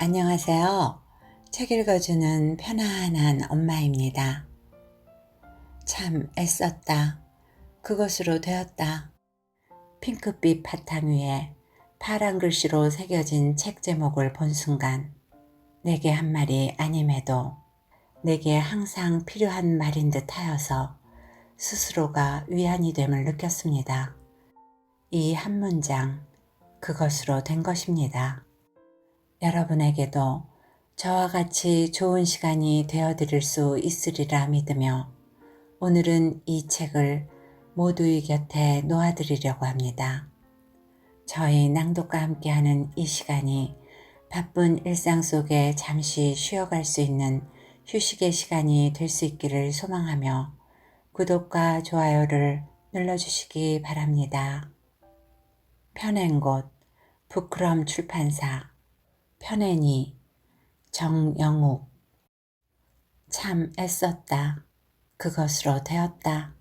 안녕하세요. 책 읽어주는 편안한 엄마입니다. 참 애썼다. 그것으로 되었다. 핑크빛 바탕 위에 파란 글씨로 새겨진 책 제목을 본 순간 내게 한 말이 아님에도 내게 항상 필요한 말인 듯 하여서 스스로가 위안이 됨을 느꼈습니다. 이 한 문장, 그것으로 된 것입니다. 여러분에게도 저와 같이 좋은 시간이 되어드릴 수 있으리라 믿으며 오늘은 이 책을 모두의 곁에 놓아드리려고 합니다. 저희 낭독과 함께하는 이 시간이 바쁜 일상 속에 잠시 쉬어갈 수 있는 휴식의 시간이 될 수 있기를 소망하며 구독과 좋아요를 눌러주시기 바랍니다. 펴낸 곳 부크럼 출판사 편애니 정영욱. 참 애썼다. 그것으로 되었다.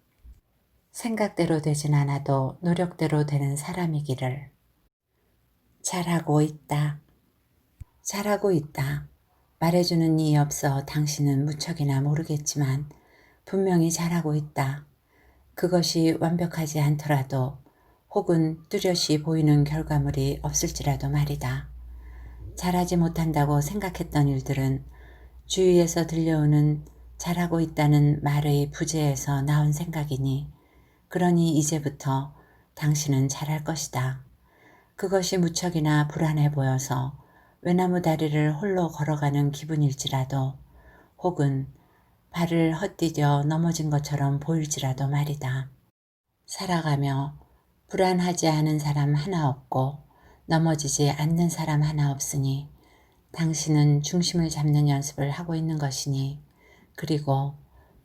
생각대로 되진 않아도 노력대로 되는 사람이기를. 잘하고 있다. 잘하고 있다. 말해주는 이 없어 당신은 무척이나 모르겠지만 분명히 잘하고 있다. 그것이 완벽하지 않더라도 혹은 뚜렷이 보이는 결과물이 없을지라도 말이다. 잘하지 못한다고 생각했던 일들은 주위에서 들려오는 잘하고 있다는 말의 부재에서 나온 생각이니 그러니 이제부터 당신은 잘할 것이다. 그것이 무척이나 불안해 보여서 외나무 다리를 홀로 걸어가는 기분일지라도 혹은 발을 헛디뎌 넘어진 것처럼 보일지라도 말이다. 살아가며 불안하지 않은 사람 하나 없고 넘어지지 않는 사람 하나 없으니 당신은 중심을 잡는 연습을 하고 있는 것이니 그리고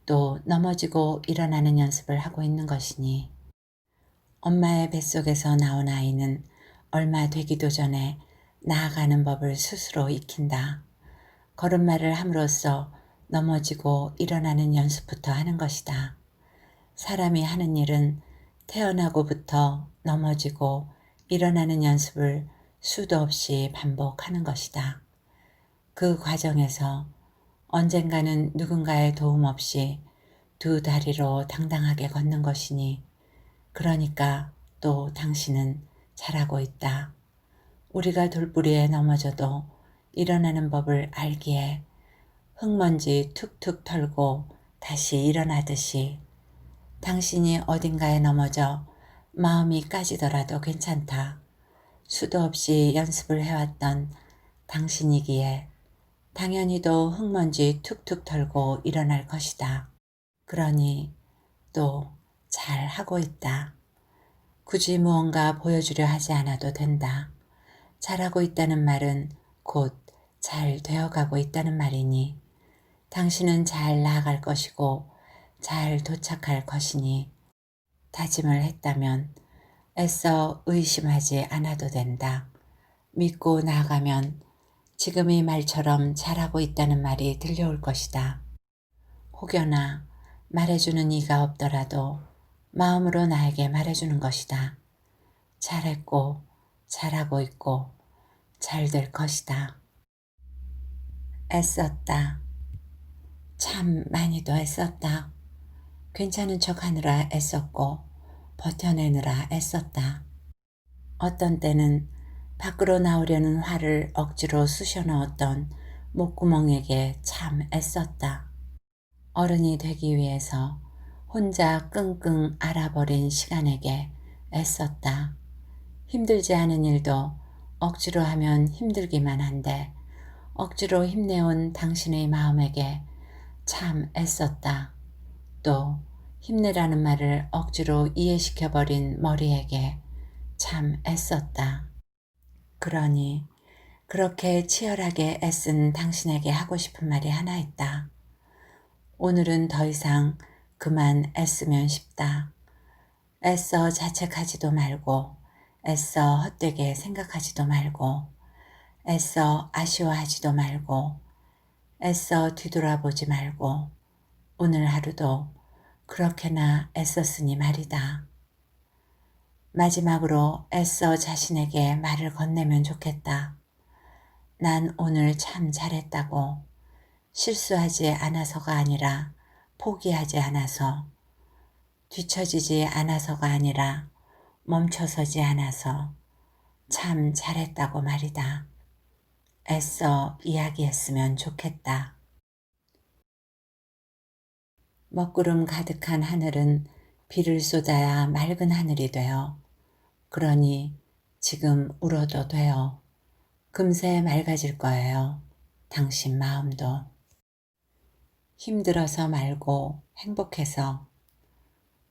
또 넘어지고 일어나는 연습을 하고 있는 것이니 엄마의 뱃속에서 나온 아이는 얼마 되기도 전에 나아가는 법을 스스로 익힌다. 걸음마를 함으로써 넘어지고 일어나는 연습부터 하는 것이다. 사람이 하는 일은 태어나고부터 넘어지고 일어나는 연습을 수도 없이 반복하는 것이다. 그 과정에서 언젠가는 누군가의 도움 없이 두 다리로 당당하게 걷는 것이니 그러니까 또 당신은 잘하고 있다. 우리가 돌부리에 넘어져도 일어나는 법을 알기에 흙먼지 툭툭 털고 다시 일어나듯이 당신이 어딘가에 넘어져 마음이 까지더라도 괜찮다. 수도 없이 연습을 해왔던 당신이기에 당연히도 흙먼지 툭툭 털고 일어날 것이다. 그러니 또 잘하고 있다. 굳이 무언가 보여주려 하지 않아도 된다. 잘하고 있다는 말은 곧 잘 되어가고 있다는 말이니 당신은 잘 나아갈 것이고 잘 도착할 것이니 다짐을 했다면 애써 의심하지 않아도 된다. 믿고 나아가면 지금의 말처럼 잘하고 있다는 말이 들려올 것이다. 혹여나 말해주는 이가 없더라도 마음으로 나에게 말해주는 것이다. 잘했고 잘하고 있고 잘 될 것이다. 애썼다. 참 많이도 애썼다. 괜찮은 척 하느라 애썼고 버텨내느라 애썼다. 어떤 때는 밖으로 나오려는 화를 억지로 쑤셔 넣었던 목구멍에게 참 애썼다. 어른이 되기 위해서 혼자 끙끙 앓아버린 시간에게 애썼다. 힘들지 않은 일도 억지로 하면 힘들기만 한데 억지로 힘내온 당신의 마음에게 참 애썼다. 또 힘내라는 말을 억지로 이해시켜버린 머리에게 참 애썼다. 그러니 그렇게 치열하게 애쓴 당신에게 하고 싶은 말이 하나 있다. 오늘은 더 이상 그만 애쓰면 싶다. 애써 자책하지도 말고 애써 헛되게 생각하지도 말고 애써 아쉬워하지도 말고 애써 뒤돌아보지 말고 오늘 하루도 그렇게나 애썼으니 말이다. 마지막으로 애써 자신에게 말을 건네면 좋겠다. 난 오늘 참 잘했다고. 실수하지 않아서가 아니라 포기하지 않아서, 뒤처지지 않아서가 아니라 멈춰서지 않아서 참 잘했다고 말이다. 애써 이야기했으면 좋겠다. 먹구름 가득한 하늘은 비를 쏟아야 맑은 하늘이 되어, 그러니 지금 울어도 돼요. 금세 맑아질 거예요. 당신 마음도. 힘들어서 말고 행복해서.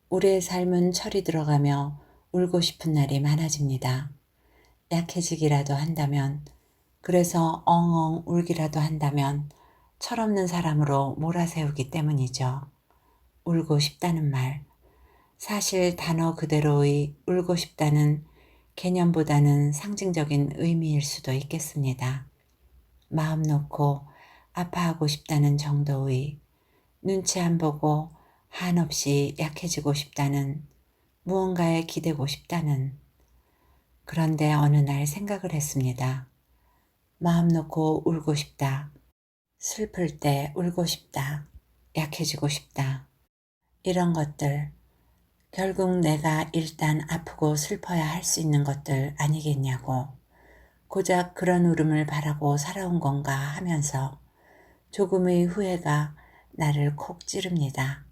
우리의 삶은 철이 들어가며 울고 싶은 날이 많아집니다. 약해지기라도 한다면, 그래서 엉엉 울기라도 한다면 철없는 사람으로 몰아세우기 때문이죠. 울고 싶다는 말. 사실 단어 그대로의 울고 싶다는 개념보다는 상징적인 의미일 수도 있겠습니다. 마음 놓고 아파하고 싶다는 정도의, 눈치 안 보고 한없이 약해지고 싶다는, 무언가에 기대고 싶다는. 그런데 어느 날 생각을 했습니다. 마음 놓고 울고 싶다. 슬플 때 울고 싶다. 약해지고 싶다. 이런 것들, 결국 내가 일단 아프고 슬퍼야 할 수 있는 것들 아니겠냐고, 고작 그런 울음을 바라고 살아온 건가 하면서 조금의 후회가 나를 콕 찌릅니다.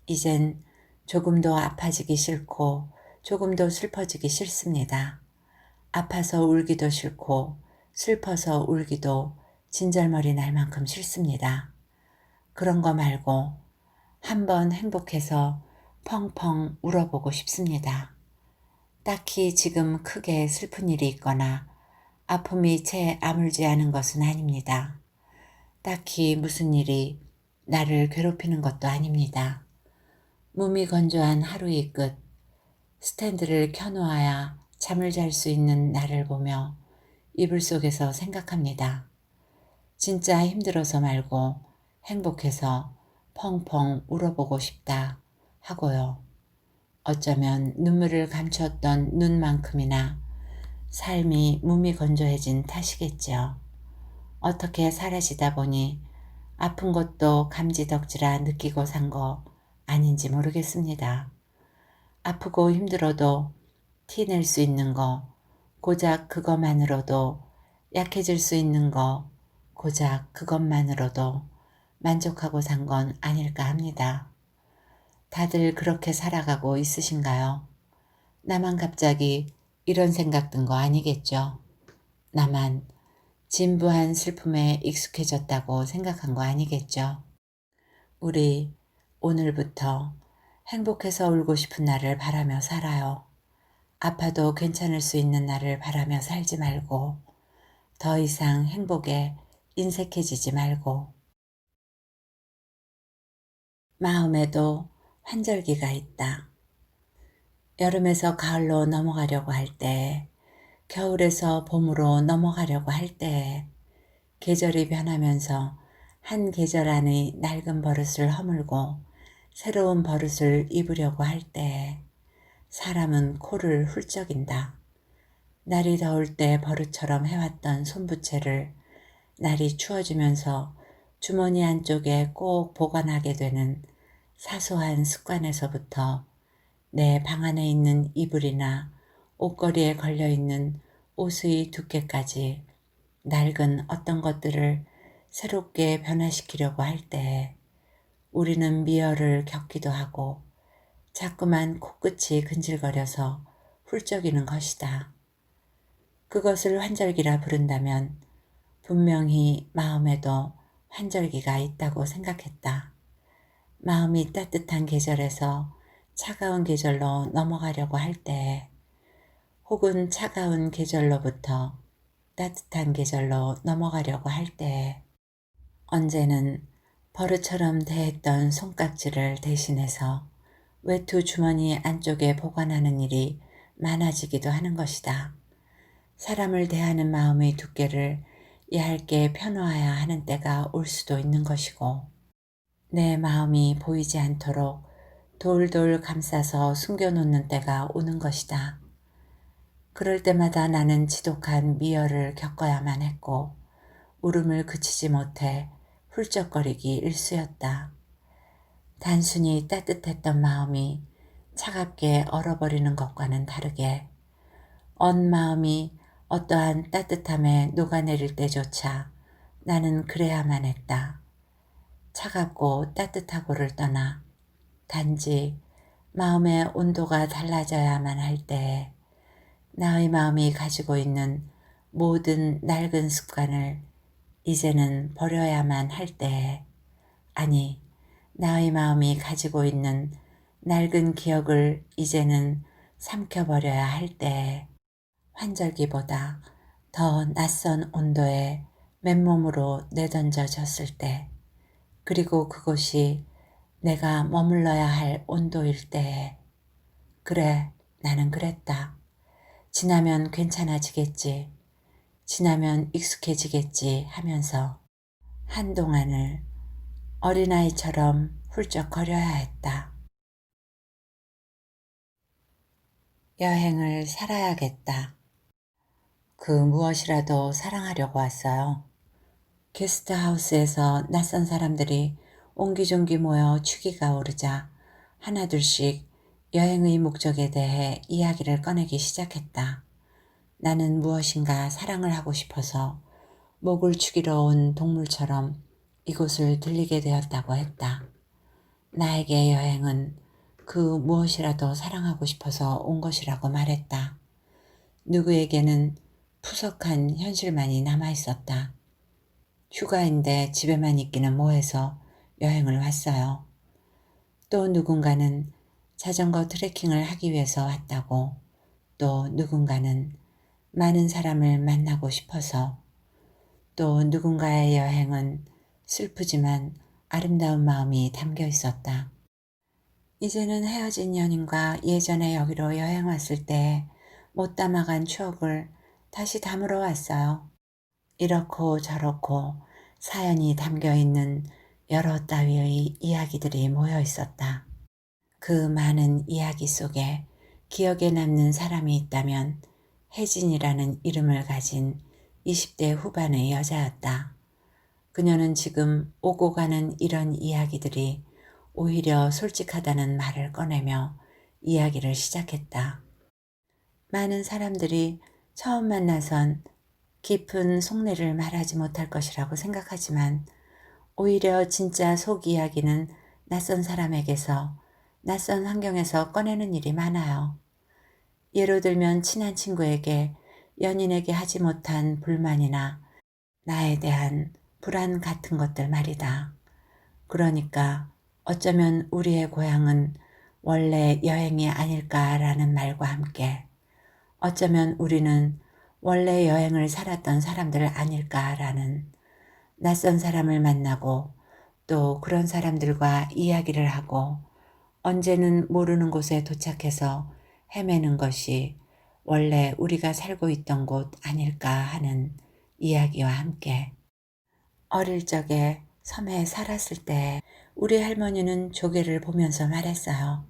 이젠 조금도 아파지기 싫고 조금도 슬퍼지기 싫습니다. 아파서 울기도 싫고 슬퍼서 울기도 진절머리 날 만큼 싫습니다. 그런 거 말고 한번 행복해서 펑펑 울어보고 싶습니다. 딱히 지금 크게 슬픈 일이 있거나 아픔이 채 아물지 않은 것은 아닙니다. 딱히 무슨 일이 나를 괴롭히는 것도 아닙니다. 무미건조한 하루의 끝, 스탠드를 켜놓아야 잠을 잘 수 있는 나를 보며 이불 속에서 생각합니다. 진짜 힘들어서 말고 행복해서 펑펑 울어보고 싶다 하고요. 어쩌면 눈물을 감췄던 눈만큼이나 삶이 무미건조해진 탓이겠죠. 어떻게 사라지다 보니 아픈 것도 감지덕지라 느끼고 산 거 아닌지 모르겠습니다. 아프고 힘들어도 티 낼 수 있는 거, 고작 그것만으로도, 약해질 수 있는 거, 고작 그것만으로도 만족하고 산 건 아닐까 합니다. 다들 그렇게 살아가고 있으신가요? 나만 갑자기 이런 생각 든 거 아니겠죠? 나만 진부한 슬픔에 익숙해졌다고 생각한 거 아니겠죠? 우리 오늘부터 행복해서 울고 싶은 날을 바라며 살아요. 아파도 괜찮을 수 있는 날을 바라며 살지 말고, 더 이상 행복에 인색해지지 말고. 마음에도 환절기가 있다. 여름에서 가을로 넘어가려고 할 때, 겨울에서 봄으로 넘어가려고 할 때, 계절이 변하면서 한 계절 안의 낡은 버릇을 허물고 새로운 버릇을 입으려고 할 때 사람은 코를 훌쩍인다. 날이 더울 때 버릇처럼 해왔던 손부채를 날이 추워지면서 주머니 안쪽에 꼭 보관하게 되는 사소한 습관에서부터 내 방 안에 있는 이불이나 옷걸이에 걸려있는 옷의 두께까지 낡은 어떤 것들을 새롭게 변화시키려고 할 때 우리는 미열을 겪기도 하고 자꾸만 코끝이 근질거려서 훌쩍이는 것이다. 그것을 환절기라 부른다면 분명히 마음에도 환절기가 있다고 생각했다. 마음이 따뜻한 계절에서 차가운 계절로 넘어가려고 할 때, 혹은 차가운 계절로부터 따뜻한 계절로 넘어가려고 할 때, 언제는 버릇처럼 대했던 손깍지를 대신해서 외투 주머니 안쪽에 보관하는 일이 많아지기도 하는 것이다. 사람을 대하는 마음의 두께를 얇게 펴놓아야 하는 때가 올 수도 있는 것이고, 내 마음이 보이지 않도록 돌돌 감싸서 숨겨놓는 때가 오는 것이다. 그럴 때마다 나는 지독한 미열을 겪어야만 했고 울음을 그치지 못해 훌쩍거리기 일쑤였다. 단순히 따뜻했던 마음이 차갑게 얼어버리는 것과는 다르게 언 마음이 어떠한 따뜻함에 녹아내릴 때조차 나는 그래야만 했다. 차갑고 따뜻하고를 떠나 단지 마음의 온도가 달라져야만 할 때에 나의 마음이 가지고 있는 모든 낡은 습관을 이제는 버려야만 할 때에, 아니, 나의 마음이 가지고 있는 낡은 기억을 이제는 삼켜버려야 할 때에 환절기보다 더 낯선 온도에 맨몸으로 내던져졌을 때, 그리고 그곳이 내가 머물러야 할 온도일 때에, 그래, 나는 그랬다. 지나면 괜찮아지겠지. 지나면 익숙해지겠지 하면서 한동안을 어린아이처럼 훌쩍거려야 했다. 여행을 살아야겠다. 그 무엇이라도 사랑하려고 왔어요. 게스트하우스에서 낯선 사람들이 옹기종기 모여 취기가 오르자 하나둘씩 여행의 목적에 대해 이야기를 꺼내기 시작했다. 나는 무엇인가 사랑을 하고 싶어서 목을 축이러 온 동물처럼 이곳을 들리게 되었다고 했다. 나에게 여행은 그 무엇이라도 사랑하고 싶어서 온 것이라고 말했다. 누구에게는 푸석한 현실만이 남아있었다. 휴가인데 집에만 있기는 뭐해서 여행을 왔어요. 또 누군가는 자전거 트레킹을 하기 위해서 왔다고, 또 누군가는 많은 사람을 만나고 싶어서, 또 누군가의 여행은 슬프지만 아름다운 마음이 담겨 있었다. 이제는 헤어진 연인과 예전에 여기로 여행 왔을 때 못 담아간 추억을 다시 담으러 왔어요. 이렇고 저렇고 사연이 담겨 있는 여러 따위의 이야기들이 모여 있었다. 그 많은 이야기 속에 기억에 남는 사람이 있다면 혜진이라는 이름을 가진 20대 후반의 여자였다. 그녀는 지금 오고 가는 이런 이야기들이 오히려 솔직하다는 말을 꺼내며 이야기를 시작했다. 많은 사람들이 처음 만나선 깊은 속내를 말하지 못할 것이라고 생각하지만 오히려 진짜 속 이야기는 낯선 사람에게서 낯선 환경에서 꺼내는 일이 많아요. 예로 들면 친한 친구에게 연인에게 하지 못한 불만이나 나에 대한 불안 같은 것들 말이다. 그러니까 어쩌면 우리의 고향은 원래 여행이 아닐까라는 말과 함께 어쩌면 우리는 원래 여행을 살았던 사람들 아닐까라는 낯선 사람을 만나고 또 그런 사람들과 이야기를 하고 언제는 모르는 곳에 도착해서 헤매는 것이 원래 우리가 살고 있던 곳 아닐까 하는 이야기와 함께 어릴 적에 섬에 살았을 때 우리 할머니는 조개를 보면서 말했어요.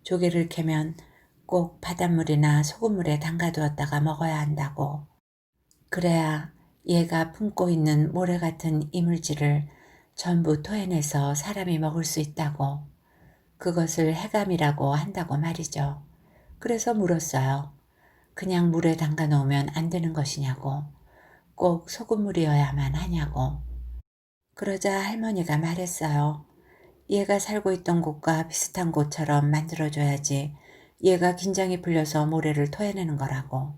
조개를 캐면 꼭 바닷물이나 소금물에 담가두었다가 먹어야 한다고. 그래야 얘가 품고 있는 모래 같은 이물질을 전부 토해내서 사람이 먹을 수 있다고. 그것을 해감이라고 한다고 말이죠. 그래서 물었어요. 그냥 물에 담가 놓으면 안 되는 것이냐고. 꼭 소금물이어야만 하냐고. 그러자 할머니가 말했어요. 얘가 살고 있던 곳과 비슷한 곳처럼 만들어줘야지 얘가 긴장이 풀려서 모래를 토해내는 거라고.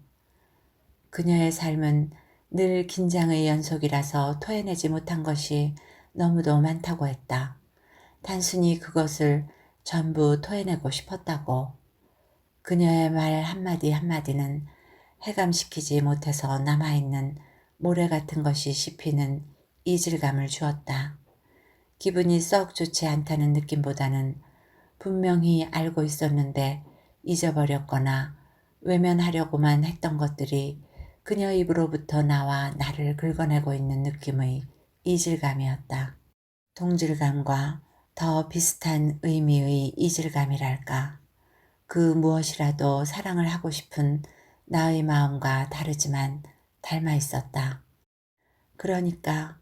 그녀의 삶은 늘 긴장의 연속이라서 토해내지 못한 것이 너무도 많다고 했다. 단순히 그것을 전부 토해내고 싶었다고. 그녀의 말 한마디 한마디는 해감시키지 못해서 남아있는 모래 같은 것이 씹히는 이질감을 주었다. 기분이 썩 좋지 않다는 느낌보다는 분명히 알고 있었는데 잊어버렸거나 외면하려고만 했던 것들이 그녀 입으로부터 나와 나를 긁어내고 있는 느낌의 이질감이었다. 동질감과 더 비슷한 의미의 이질감이랄까. 그 무엇이라도 사랑을 하고 싶은 나의 마음과 다르지만 닮아 있었다. 그러니까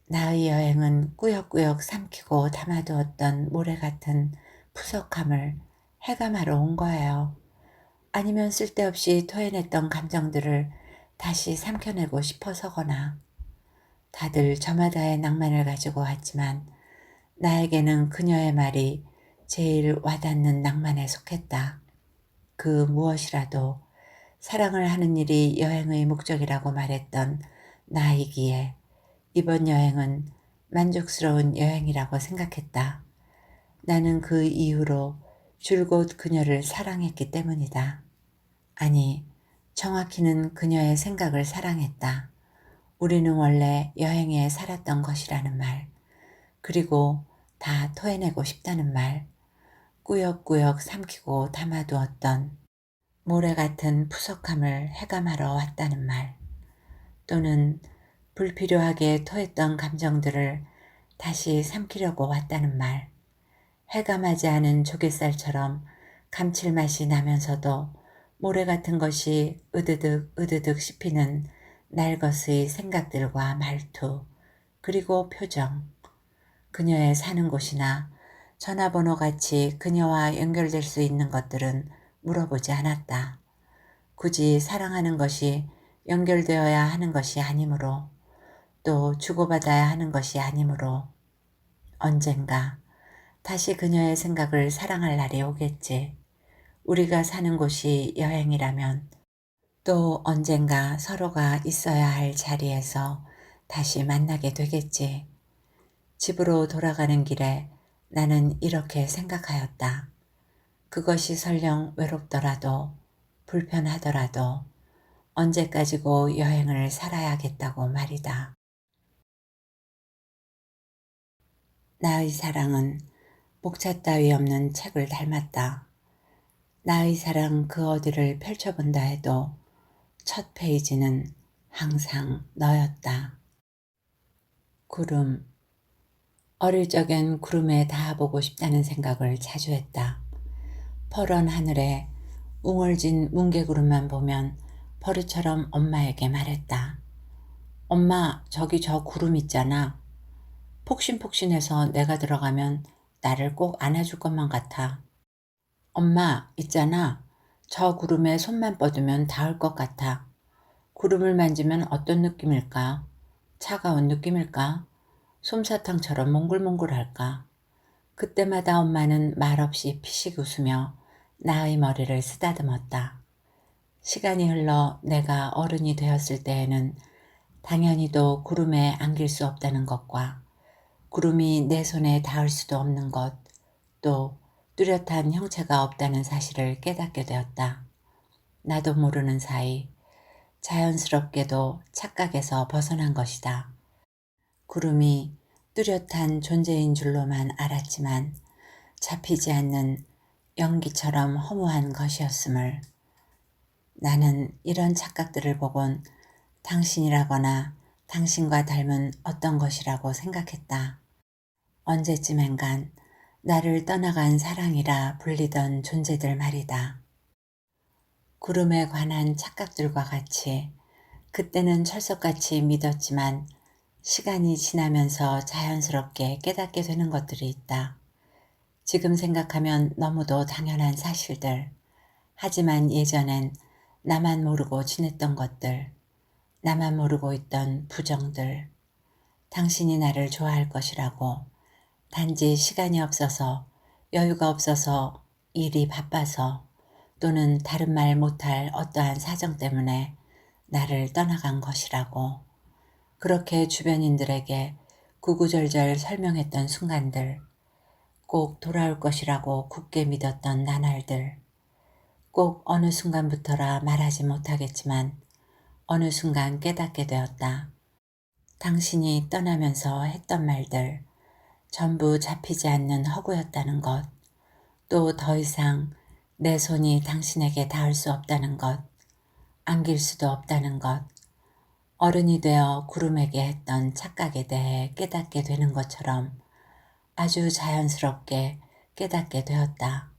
나의 여행은 꾸역꾸역 삼키고 담아두었던 모래 같은 푸석함을 해감하러 온 거예요. 아니면 쓸데없이 토해냈던 감정들을 다시 삼켜내고 싶어서거나. 다들 저마다의 낭만을 가지고 왔지만 나에게는 그녀의 말이 제일 와닿는 낭만에 속했다. 그 무엇이라도 사랑을 하는 일이 여행의 목적이라고 말했던 나이기에 이번 여행은 만족스러운 여행이라고 생각했다. 나는 그 이후로 줄곧 그녀를 사랑했기 때문이다. 아니, 정확히는 그녀의 생각을 사랑했다. 우리는 원래 여행에 살았던 것이라는 말, 그리고 다 토해내고 싶다는 말, 꾸역꾸역 삼키고 담아두었던 모래 같은 푸석함을 해감하러 왔다는 말, 또는 불필요하게 토했던 감정들을 다시 삼키려고 왔다는 말, 해감하지 않은 조갯살처럼 감칠맛이 나면서도 모래 같은 것이 으드득 으드득 씹히는 날것의 생각들과 말투, 그리고 표정, 그녀의 사는 곳이나 전화번호 같이 그녀와 연결될 수 있는 것들은 물어보지 않았다. 굳이 사랑하는 것이 연결되어야 하는 것이 아니므로, 또 주고받아야 하는 것이 아니므로, 언젠가 다시 그녀의 생각을 사랑할 날이 오겠지. 우리가 사는 곳이 여행이라면 또 언젠가 서로가 있어야 할 자리에서 다시 만나게 되겠지. 집으로 돌아가는 길에 나는 이렇게 생각하였다. 그것이 설령 외롭더라도 불편하더라도 언제까지고 여행을 살아야겠다고 말이다. 나의 사랑은 목차 따위 없는 책을 닮았다. 나의 사랑 그 어디를 펼쳐본다 해도 첫 페이지는 항상 너였다. 구름. 어릴 적엔 구름에 닿아보고 싶다는 생각을 자주 했다. 퍼런 하늘에 웅얼진 뭉게구름만 보면 버릇처럼 엄마에게 말했다. 엄마, 저기 저 구름 있잖아. 폭신폭신해서 내가 들어가면 나를 꼭 안아줄 것만 같아. 엄마, 있잖아. 저 구름에 손만 뻗으면 닿을 것 같아. 구름을 만지면 어떤 느낌일까? 차가운 느낌일까? 솜사탕처럼 몽글몽글할까? 그때마다 엄마는 말없이 피식 웃으며 나의 머리를 쓰다듬었다. 시간이 흘러 내가 어른이 되었을 때에는 당연히도 구름에 안길 수 없다는 것과 구름이 내 손에 닿을 수도 없는 것, 또 뚜렷한 형체가 없다는 사실을 깨닫게 되었다. 나도 모르는 사이 자연스럽게도 착각에서 벗어난 것이다. 구름이 뚜렷한 존재인 줄로만 알았지만 잡히지 않는 연기처럼 허무한 것이었음을. 나는 이런 착각들을 보곤 당신이라거나 당신과 닮은 어떤 것이라고 생각했다. 언제쯤엔간 나를 떠나간 사랑이라 불리던 존재들 말이다. 구름에 관한 착각들과 같이 그때는 철석같이 믿었지만 시간이 지나면서 자연스럽게 깨닫게 되는 것들이 있다. 지금 생각하면 너무도 당연한 사실들. 하지만 예전엔 나만 모르고 지냈던 것들, 나만 모르고 있던 부정들, 당신이 나를 좋아할 것이라고, 단지 시간이 없어서, 여유가 없어서, 일이 바빠서, 또는 다른 말 못할 어떠한 사정 때문에 나를 떠나간 것이라고, 그렇게 주변인들에게 구구절절 설명했던 순간들, 꼭 돌아올 것이라고 굳게 믿었던 나날들, 꼭 어느 순간부터라 말하지 못하겠지만 어느 순간 깨닫게 되었다. 당신이 떠나면서 했던 말들 전부 잡히지 않는 허구였다는 것, 또 더 이상 내 손이 당신에게 닿을 수 없다는 것, 안길 수도 없다는 것, 어른이 되어 구름에게 했던 착각에 대해 깨닫게 되는 것처럼 아주 자연스럽게 깨닫게 되었다.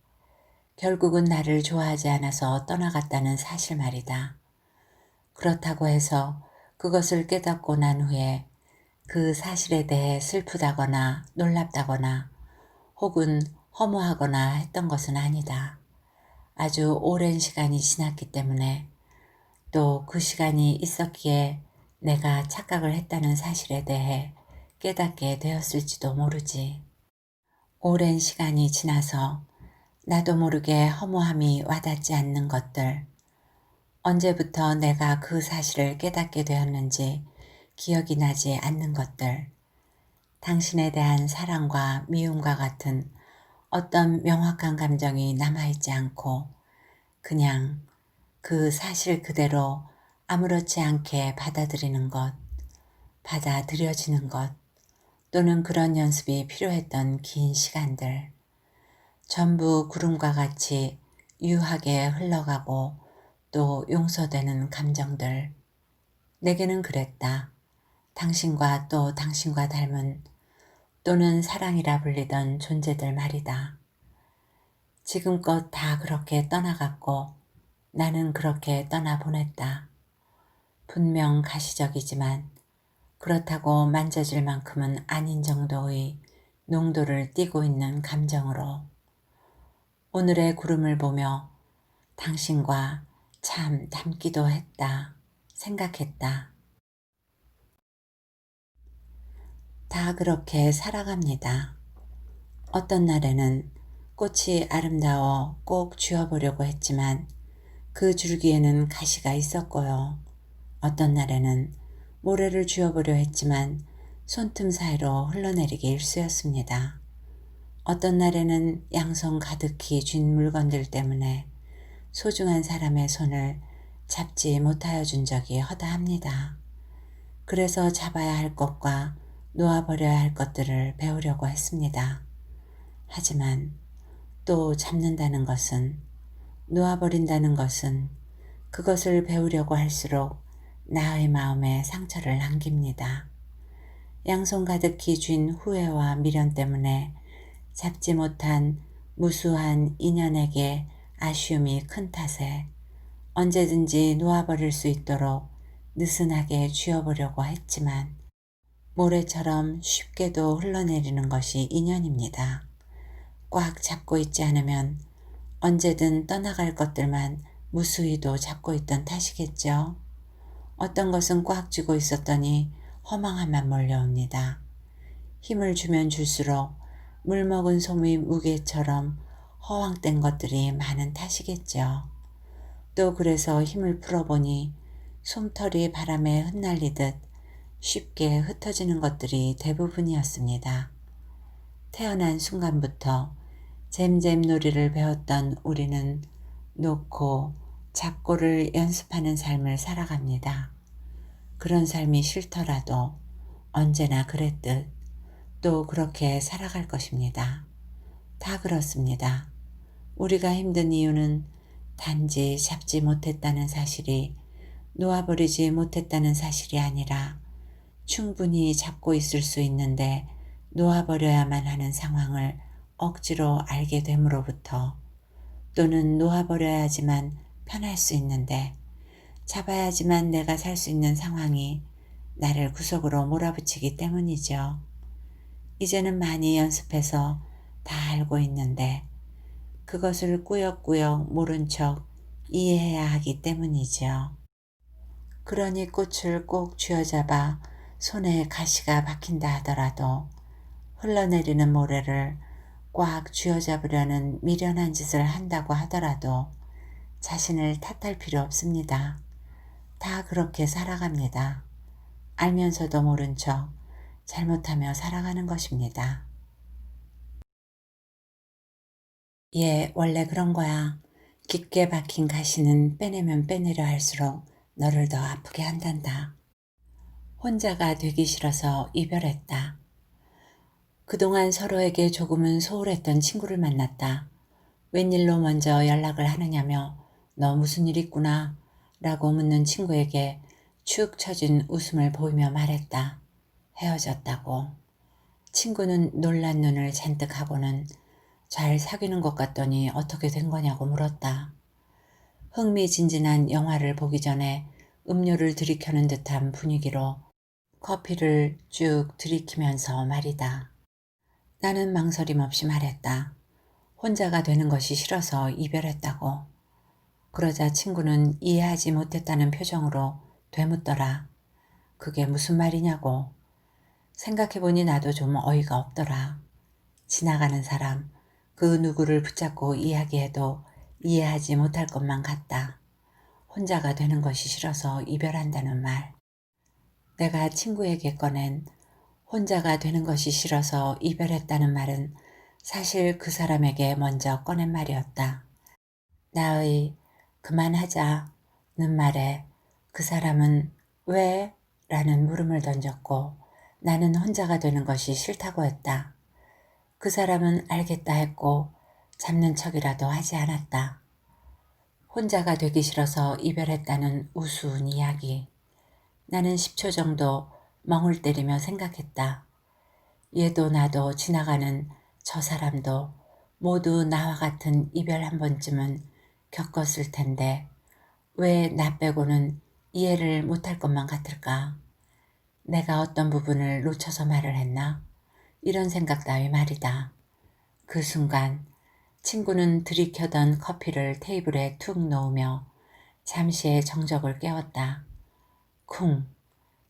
결국은 나를 좋아하지 않아서 떠나갔다는 사실 말이다. 그렇다고 해서 그것을 깨닫고 난 후에 그 사실에 대해 슬프다거나 놀랍다거나 혹은 허무하거나 했던 것은 아니다. 아주 오랜 시간이 지났기 때문에 또 그 시간이 있었기에 내가 착각을 했다는 사실에 대해 깨닫게 되었을지도 모르지. 오랜 시간이 지나서 나도 모르게 허무함이 와닿지 않는 것들, 언제부터 내가 그 사실을 깨닫게 되었는지 기억이 나지 않는 것들, 당신에 대한 사랑과 미움과 같은 어떤 명확한 감정이 남아있지 않고 그냥 그 사실 그대로 아무렇지 않게 받아들이는 것, 받아들여지는 것, 또는 그런 연습이 필요했던 긴 시간들, 전부 구름과 같이 유하게 흘러가고 또 용서되는 감정들. 내게는 그랬다. 당신과 또 당신과 닮은 또는 사랑이라 불리던 존재들 말이다. 지금껏 다 그렇게 떠나갔고 나는 그렇게 떠나보냈다. 분명 가시적이지만 그렇다고 만져질 만큼은 아닌 정도의 농도를 띠고 있는 감정으로 오늘의 구름을 보며 당신과 참 닮기도 했다 생각했다. 다 그렇게 살아갑니다. 어떤 날에는 꽃이 아름다워 꼭 쥐어보려고 했지만 그 줄기에는 가시가 있었고요. 어떤 날에는 모래를 쥐어보려 했지만 손틈 사이로 흘러내리기 일쑤였습니다. 어떤 날에는 양손 가득히 쥔 물건들 때문에 소중한 사람의 손을 잡지 못하여 준 적이 허다합니다. 그래서 잡아야 할 것과 놓아버려야 할 것들을 배우려고 했습니다. 하지만 또 잡는다는 것은, 놓아버린다는 것은 그것을 배우려고 할수록 나의 마음에 상처를 남깁니다. 양손 가득히 쥔 후회와 미련 때문에 잡지 못한 무수한 인연에게 아쉬움이 큰 탓에 언제든지 놓아버릴 수 있도록 느슨하게 쥐어보려고 했지만 모래처럼 쉽게도 흘러내리는 것이 인연입니다. 꽉 잡고 있지 않으면 언제든 떠나갈 것들만 무수히도 잡고 있던 탓이겠죠. 어떤 것은 꽉 쥐고 있었더니 허망함만 몰려옵니다. 힘을 주면 줄수록 물 먹은 솜의 무게처럼 허황된 것들이 많은 탓이겠죠. 또 그래서 힘을 풀어보니 솜털이 바람에 흩날리듯 쉽게 흩어지는 것들이 대부분이었습니다. 태어난 순간부터 잼잼 놀이를 배웠던 우리는 놓고 잡고를 연습하는 삶을 살아갑니다. 그런 삶이 싫더라도 언제나 그랬듯 또 그렇게 살아갈 것입니다. 다 그렇습니다. 우리가 힘든 이유는 단지 잡지 못했다는 사실이 놓아버리지 못했다는 사실이 아니라 충분히 잡고 있을 수 있는데 놓아버려야만 하는 상황을 억지로 알게 됨으로부터 또는 놓아버려야지만 편할 수 있는데 잡아야지만 내가 살 수 있는 상황이 나를 구석으로 몰아붙이기 때문이죠. 이제는 많이 연습해서 다 알고 있는데 그것을 꾸역꾸역 모른 척 이해해야 하기 때문이죠. 그러니 꽃을 꼭 쥐어잡아 손에 가시가 박힌다 하더라도 흘러내리는 모래를 꽉 쥐어잡으려는 미련한 짓을 한다고 하더라도 자신을 탓할 필요 없습니다. 다 그렇게 살아갑니다. 알면서도 모른 척 잘못하며 살아가는 것입니다. 예, 원래 그런 거야. 깊게 박힌 가시는 빼내면 빼내려 할수록 너를 더 아프게 한단다. 혼자가 되기 싫어서 이별했다. 그동안 서로에게 조금은 소홀했던 친구를 만났다. 웬일로 먼저 연락을 하느냐며 너 무슨 일 있구나 라고 묻는 친구에게 축 처진 웃음을 보이며 말했다. 헤어졌다고. 친구는 놀란 눈을 잔뜩 하고는 잘 사귀는 것 같더니 어떻게 된 거냐고 물었다. 흥미진진한 영화를 보기 전에 음료를 들이켜는 듯한 분위기로 커피를 쭉 들이키면서 말이다. 나는 망설임 없이 말했다. 혼자가 되는 것이 싫어서 이별했다고. 그러자 친구는 이해하지 못했다는 표정으로 되묻더라. 그게 무슨 말이냐고. 생각해보니 나도 좀 어이가 없더라. 지나가는 사람, 그 누구를 붙잡고 이야기해도 이해하지 못할 것만 같다. 혼자가 되는 것이 싫어서 이별한다는 말. 내가 친구에게 꺼낸 혼자가 되는 것이 싫어서 이별했다는 말은 사실 그 사람에게 먼저 꺼낸 말이었다. 나의 그만하자는 말에 그 사람은 왜? 라는 물음을 던졌고 나는 혼자가 되는 것이 싫다고 했다. 그 사람은 알겠다 했고 잡는 척이라도 하지 않았다. 혼자가 되기 싫어서 이별했다는 우스운 이야기. 나는 10초 정도 멍을 때리며 생각했다. 얘도 나도 지나가는 저 사람도 모두 나와 같은 이별 한 번쯤은 겪었을 텐데 왜 나 빼고는 이해를 못할 것만 같을까? 내가 어떤 부분을 놓쳐서 말을 했나? 이런 생각 따위 말이다. 그 순간 친구는 들이켜던 커피를 테이블에 툭 놓으며 잠시의 정적을 깨웠다. 쿵!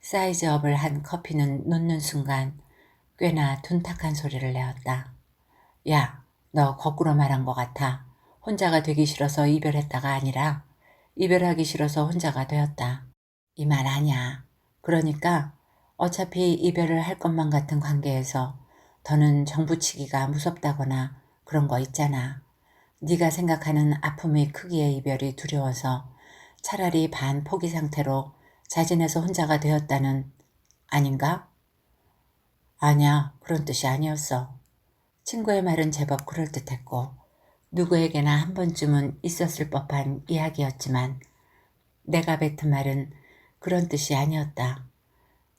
사이즈업을 한 커피는 놓는 순간 꽤나 둔탁한 소리를 내었다. 야, 너 거꾸로 말한 것 같아. 혼자가 되기 싫어서 이별했다가 아니라 이별하기 싫어서 혼자가 되었다. 이 말 아냐. 그러니까 어차피 이별을 할 것만 같은 관계에서 더는 정부치기가 무섭다거나 그런 거 있잖아. 네가 생각하는 아픔의 크기의 이별이 두려워서 차라리 반 포기 상태로 자진해서 혼자가 되었다는 아닌가? 아냐, 그런 뜻이 아니었어. 친구의 말은 제법 그럴듯했고 누구에게나 한 번쯤은 있었을 법한 이야기였지만 내가 뱉은 말은 그런 뜻이 아니었다.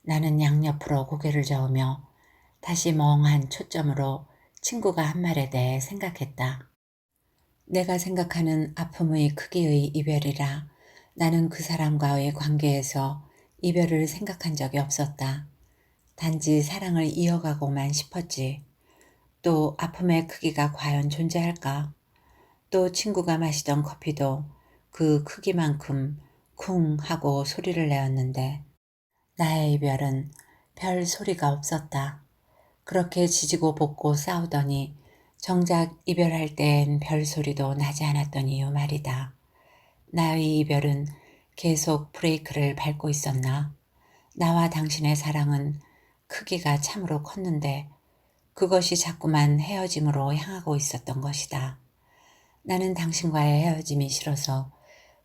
나는 양옆으로 고개를 저으며 다시 멍한 초점으로 친구가 한 말에 대해 생각했다. 내가 생각하는 아픔의 크기의 이별이라 나는 그 사람과의 관계에서 이별을 생각한 적이 없었다. 단지 사랑을 이어가고만 싶었지. 또 아픔의 크기가 과연 존재할까? 또 친구가 마시던 커피도 그 크기만큼 쿵 하고 소리를 내었는데 나의 이별은 별 소리가 없었다. 그렇게 지지고 볶고 싸우더니 정작 이별할 땐 별 소리도 나지 않았던 이유 말이다. 나의 이별은 계속 브레이크를 밟고 있었나? 나와 당신의 사랑은 크기가 참으로 컸는데 그것이 자꾸만 헤어짐으로 향하고 있었던 것이다. 나는 당신과의 헤어짐이 싫어서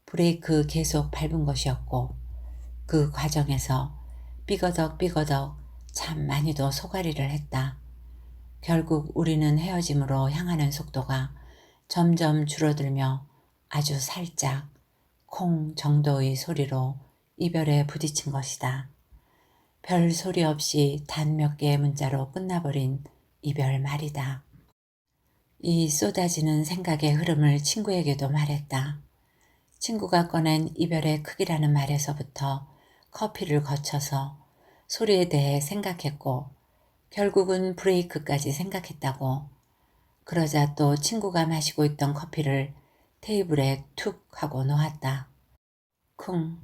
브레이크 계속 밟은 것이었고 그 과정에서 삐거덕 삐거덕 참 많이도 소가리를 했다. 결국 우리는 헤어짐으로 향하는 속도가 점점 줄어들며 아주 살짝 콩 정도의 소리로 이별에 부딪힌 것이다. 별 소리 없이 단 몇 개의 문자로 끝나버린 이별 말이다. 이 쏟아지는 생각의 흐름을 친구에게도 말했다. 친구가 꺼낸 이별의 크기라는 말에서부터 커피를 거쳐서 소리에 대해 생각했고 결국은 브레이크까지 생각했다고. 그러자 또 친구가 마시고 있던 커피를 테이블에 툭 하고 놓았다. 쿵,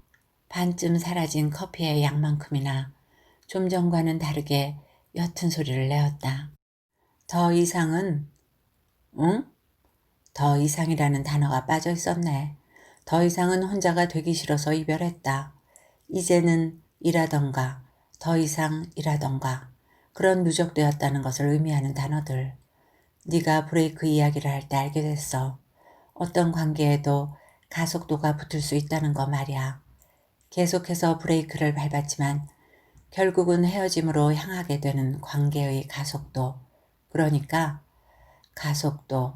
반쯤 사라진 커피의 양만큼이나 좀 전과는 다르게 옅은 소리를 내었다. 더 이상은, 응? 더 이상이라는 단어가 빠져 있었네. 더 이상은 혼자가 되기 싫어서 이별했다. 이제는 이라던가, 더 이상 이라던가 그런 누적되었다는 것을 의미하는 단어들. 네가 브레이크 이야기를 할 때 알게 됐어. 어떤 관계에도 가속도가 붙을 수 있다는 거 말이야. 계속해서 브레이크를 밟았지만 결국은 헤어짐으로 향하게 되는 관계의 가속도. 그러니까 가속도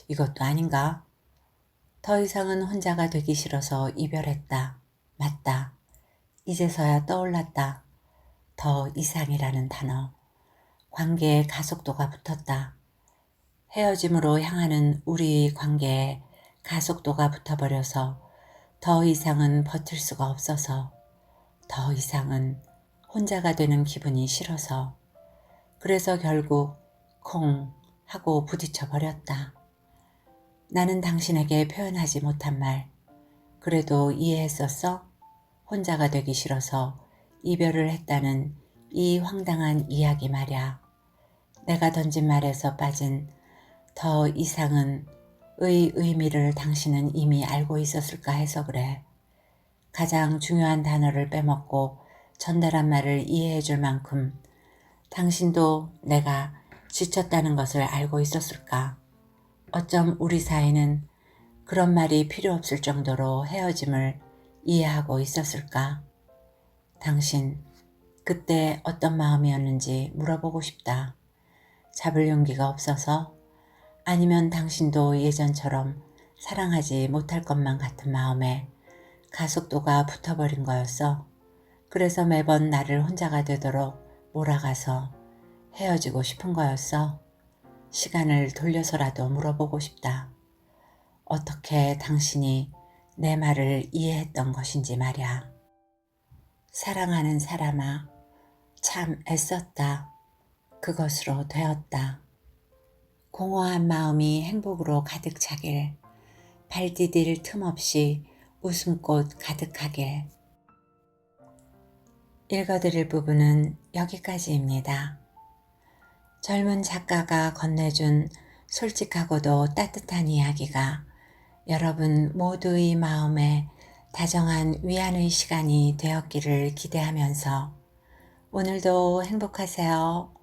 이것도 아닌가? 더 이상은 혼자가 되기 싫어서 이별했다. 맞다. 이제서야 떠올랐다. 더 이상이라는 단어. 관계에 가속도가 붙었다. 헤어짐으로 향하는 우리 관계에 가속도가 붙어버려서 더 이상은 버틸 수가 없어서 더 이상은 혼자가 되는 기분이 싫어서 그래서 결국 콩 하고 부딪혀 버렸다. 나는 당신에게 표현하지 못한 말 그래도 이해했었어? 혼자가 되기 싫어서 이별을 했다는 이 황당한 이야기 말야. 내가 던진 말에서 빠진 더 이상은 의 의미를 당신은 이미 알고 있었을까 해서 그래. 가장 중요한 단어를 빼먹고 전달한 말을 이해해 줄 만큼 당신도 내가 지쳤다는 것을 알고 있었을까? 어쩜 우리 사이는 그런 말이 필요 없을 정도로 헤어짐을 이해하고 있었을까? 당신, 그때 어떤 마음이었는지 물어보고 싶다. 잡을 용기가 없어서? 아니면 당신도 예전처럼 사랑하지 못할 것만 같은 마음에 가속도가 붙어버린 거였어? 그래서 매번 나를 혼자가 되도록 몰아가서 헤어지고 싶은 거였어? 시간을 돌려서라도 물어보고 싶다. 어떻게 당신이 내 말을 이해했던 것인지 말야. 사랑하는 사람아, 참 애썼다. 그것으로 되었다. 공허한 마음이 행복으로 가득 차길, 발 디딜 틈 없이 웃음꽃 가득하길. 읽어드릴 부분은 여기까지입니다. 젊은 작가가 건네준 솔직하고도 따뜻한 이야기가 여러분 모두의 마음에 다정한 위안의 시간이 되었기를 기대하면서 오늘도 행복하세요.